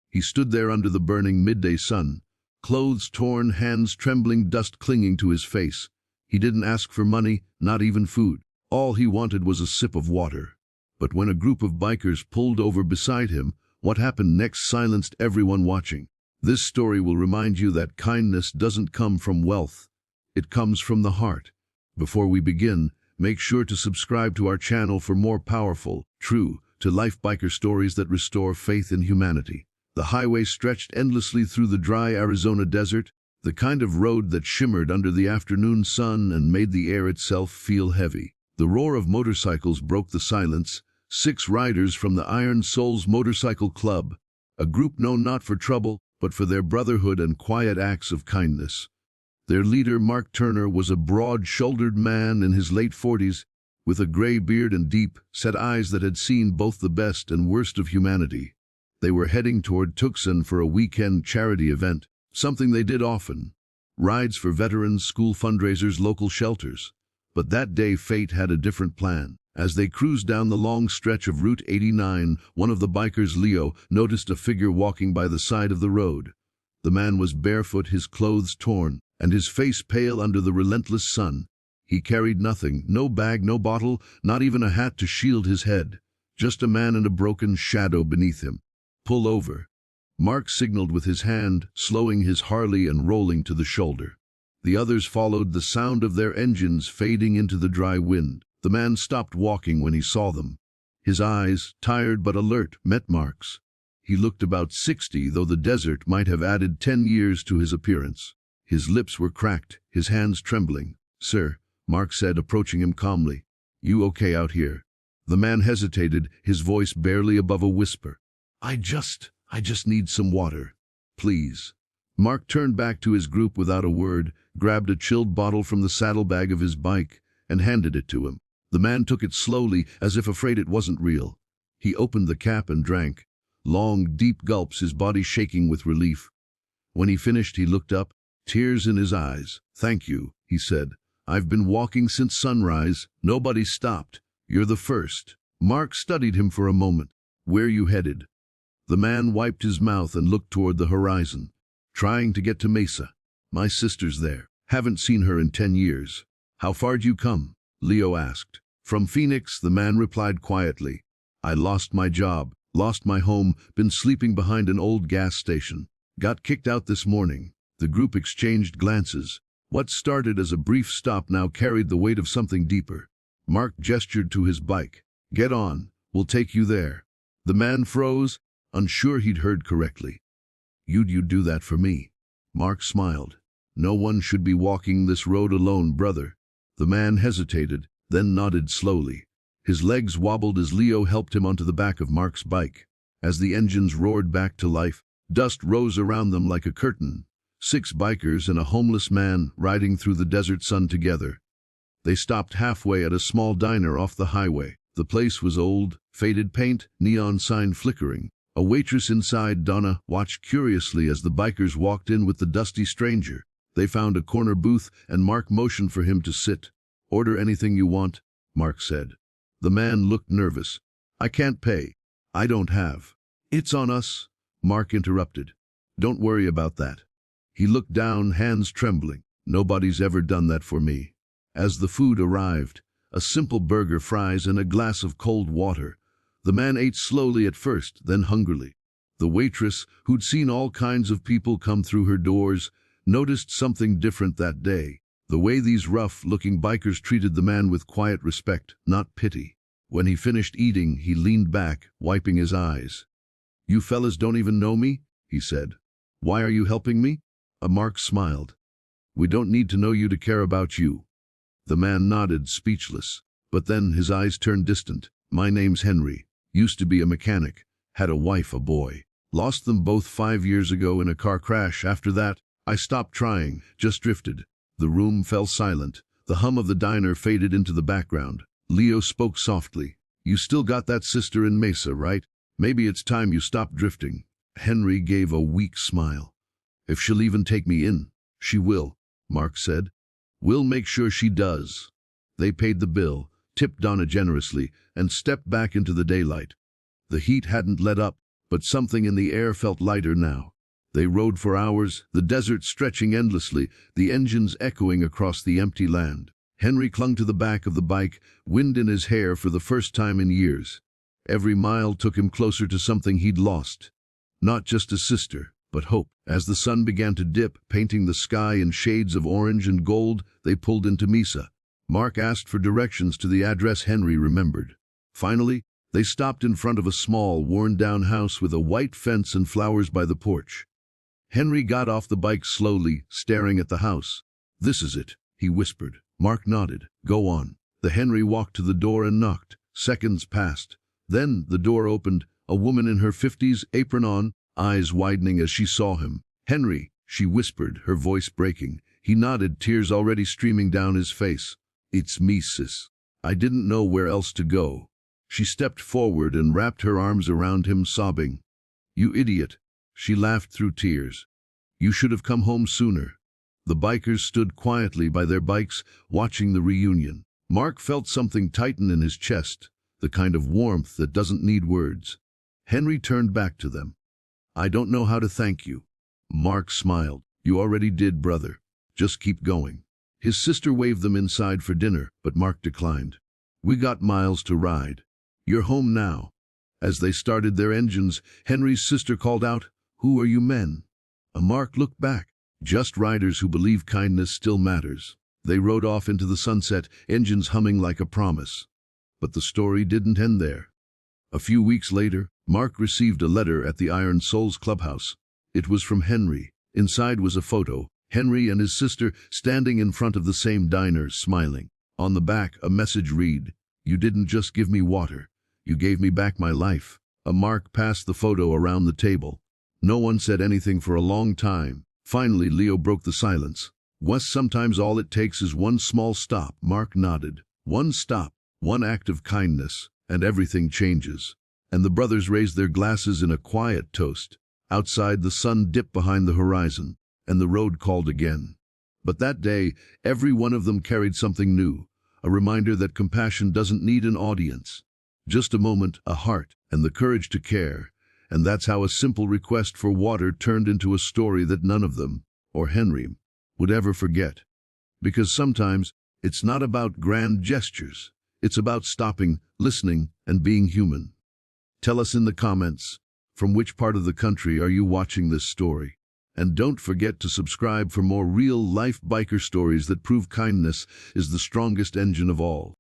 He stood there under the burning midday sun, clothes torn, hands trembling, dust clinging to his face. He didn't ask for money, not even food. All he wanted was a sip of water. But when a group of bikers pulled over beside him, what happened next silenced everyone watching. This story will remind you that kindness doesn't come from wealth. It comes from the heart. Before we begin, make sure to subscribe to our channel for more powerful, true-to-life biker stories that restore faith in humanity. The highway stretched endlessly through the dry Arizona desert, the kind of road that shimmered under the afternoon sun and made the air itself feel heavy. The roar of motorcycles broke the silence. 6 riders from the Iron Souls Motorcycle Club, a group known not for trouble, but for their brotherhood and quiet acts of kindness. Their leader, Mark Turner, was a broad-shouldered man in his late 40s, with a gray beard and deep-set eyes that had seen both the best and worst of humanity. They were heading toward Tucson for a weekend charity event, something they did often. Rides for veterans, school fundraisers, local shelters. But that day fate had a different plan. As they cruised down the long stretch of Route 89, one of the bikers, Leo, noticed a figure walking by the side of the road. The man was barefoot, his clothes torn, and his face pale under the relentless sun. He carried nothing, no bag, no bottle, not even a hat to shield his head. Just a man and a broken shadow beneath him. "Pull over." Mark signaled with his hand, slowing his Harley and rolling to the shoulder. The others followed, the sound of their engines fading into the dry wind. The man stopped walking when he saw them. His eyes, tired but alert, met Mark's. He looked about 60, though the desert might have added 10 years to his appearance. His lips were cracked, his hands trembling. "Sir," Mark said, approaching him calmly. "You okay out here?" The man hesitated, his voice barely above a whisper. I just need some water. Please." Mark turned back to his group without a word, grabbed a chilled bottle from the saddlebag of his bike, and handed it to him. The man took it slowly, as if afraid it wasn't real. He opened the cap and drank. Long, deep gulps, his body shaking with relief. When he finished, he looked up, tears in his eyes. "Thank you," he said. "I've been walking since sunrise. Nobody stopped. You're the first." Mark studied him for a moment. "Where you headed?" The man wiped his mouth and looked toward the horizon. "Trying to get to Mesa. My sister's there. Haven't seen her in 10 years. "How far'd you come?" Leo asked. "From Phoenix," the man replied quietly. "I lost my job, lost my home, been sleeping behind an old gas station. Got kicked out this morning." The group exchanged glances. What started as a brief stop now carried the weight of something deeper. Mark gestured to his bike. "Get on, we'll take you there." The man froze, unsure he'd heard correctly. You'd do that for me?" Mark smiled. "No one should be walking this road alone, brother." The man hesitated, then nodded slowly. His legs wobbled as Leo helped him onto the back of Mark's bike. As the engines roared back to life, dust rose around them like a curtain. 6 bikers and a homeless man riding through the desert sun together. They stopped halfway at a small diner off the highway. The place was old, faded paint, neon sign flickering. A waitress inside, Donna, watched curiously as the bikers walked in with the dusty stranger. They found a corner booth, and Mark motioned for him to sit. "Order anything you want," Mark said. The man looked nervous. "I can't pay. I don't have." "It's on us," Mark interrupted. "Don't worry about that." He looked down, hands trembling. "Nobody's ever done that for me." As the food arrived, a simple burger, fries, and a glass of cold water, the man ate slowly at first, then hungrily. The waitress, who'd seen all kinds of people come through her doors, noticed something different that day. The way these rough-looking bikers treated the man with quiet respect, not pity. When he finished eating, he leaned back, wiping his eyes. "You fellas don't even know me?" he said. "Why are you helping me?" Mark smiled. "We don't need to know you to care about you." The man nodded, speechless. But then his eyes turned distant. "My name's Henry. Used to be a mechanic. Had a wife, a boy. Lost them both 5 years ago in a car crash. After that, I stopped trying, just drifted." The room fell silent. The hum of the diner faded into the background. Leo spoke softly. "You still got that sister in Mesa, right? Maybe it's time you stopped drifting." Henry gave a weak smile. "If she'll even take me in." "She will," Mark said. "We'll make sure she does." They paid the bill, tipped Donna generously, and stepped back into the daylight. The heat hadn't let up, But something in the air felt lighter now. They rode for hours, the desert stretching endlessly, the engines echoing across the empty land. Henry clung to the back of the bike, wind in his hair for the first time in years. Every mile took him closer to something he'd lost. Not just a sister, but hope. As the sun began to dip, painting the sky in shades of orange and gold, they pulled into Mesa. Mark asked for directions to the address Henry remembered. Finally, they stopped in front of a small, worn-down house with a white fence and flowers by the porch. Henry got off the bike slowly, staring at the house. "This is it," he whispered. Mark nodded. "Go on." The Henry walked to the door and knocked. Seconds passed. Then the door opened, a woman in her 50s, apron on, eyes widening as she saw him. "Henry," she whispered, her voice breaking. He nodded, tears already streaming down his face. "It's me, sis. I didn't know where else to go." She stepped forward and wrapped her arms around him, sobbing. "You idiot." She laughed through tears. "You should have come home sooner." The bikers stood quietly by their bikes, watching the reunion. Mark felt something tighten in his chest, the kind of warmth that doesn't need words. Henry turned back to them. "I don't know how to thank you." Mark smiled. "You already did, brother. Just keep going." His sister waved them inside for dinner, but Mark declined. "We got miles to ride. You're home now." As they started their engines, Henry's sister called out, "Who are you men?" Mark looked back. "Just riders who believe kindness still matters." They rode off into the sunset, engines humming like a promise. But the story didn't end there. A few weeks later, Mark received a letter at the Iron Souls clubhouse. It was from Henry. Inside was a photo, Henry and his sister standing in front of the same diner, smiling. On the back, a message read, "You didn't just give me water. You gave me back my life." Mark passed the photo around the table. No one said anything for a long time. Finally, Leo broke the silence. "Wes, sometimes all it takes is one small stop." Mark nodded. "One stop, one act of kindness, and everything changes." And the brothers raised their glasses in a quiet toast. Outside, the sun dipped behind the horizon, and the road called again. But that day, every one of them carried something new, a reminder that compassion doesn't need an audience. Just a moment, a heart, and the courage to care. And that's how a simple request for water turned into a story that none of them, or Henry, would ever forget. Because sometimes, it's not about grand gestures. It's about stopping, listening, and being human. Tell us in the comments, from which part of the country are you watching this story? And don't forget to subscribe for more real-life biker stories that prove kindness is the strongest engine of all.